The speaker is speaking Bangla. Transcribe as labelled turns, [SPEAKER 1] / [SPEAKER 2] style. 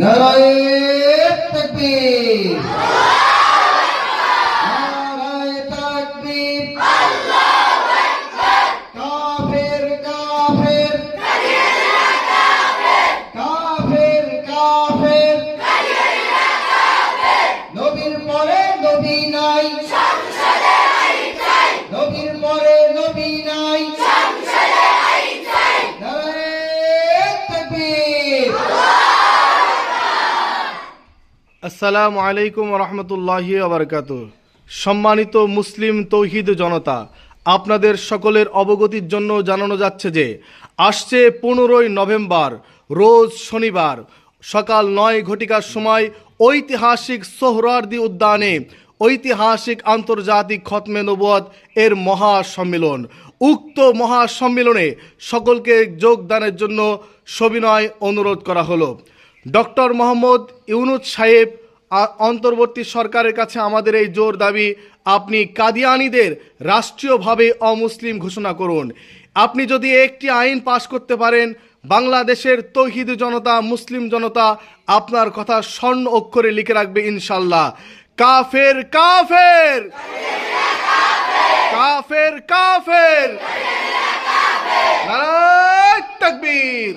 [SPEAKER 1] নারায়ে তাকবীর, নারায়ে তাকবীর, আল্লাহু আকবার। কাফের কাফের, কাফের কাফের, নবীর পরে নবী নাই, নবীর পরে নবী নাই। নারায়ে তাকবীর।
[SPEAKER 2] আসসালামু আলাইকুম রহমতুল্লাহি ওয়া সম্মানিত মুসলিম তৌহিদ জনতা, আপনাদের সকলের অবগতির জন্য জানানো যাচ্ছে যে আসছে 15ই নভেম্বর রোজ শনিবার সকাল 9 ঘটিকার সময় ঐতিহাসিক সোহরাওয়ার্দী উদ্যানে ঐতিহাসিক আন্তর্জাতিক খতমে নবুয়ত এর মহাসম্মেলন। উক্ত মহাসম্মেলনে সকলকে যোগদানের জন্য সবিনয় অনুরোধ করা হলো। ডক্টর মোহাম্মদ ইউনুস সাহেব অন্তর্বর্তী সরকারের কাছে আমাদের এই জোর দাবি, আপনি কাদিয়ানীদের রাষ্ট্রীয়ভাবে অমুসলিম ঘোষণা করুন। আপনি যদি একটি আইন পাশ করতে পারেন, বাংলাদেশের তৌহিদ জনতা, মুসলিম জনতা আপনার কথা স্বর্ণ অক্ষরে লিখে রাখবে ইনশাল্লাহ। কাফের কাফের, কাফের কাফের, নারায়ে তাকবীর।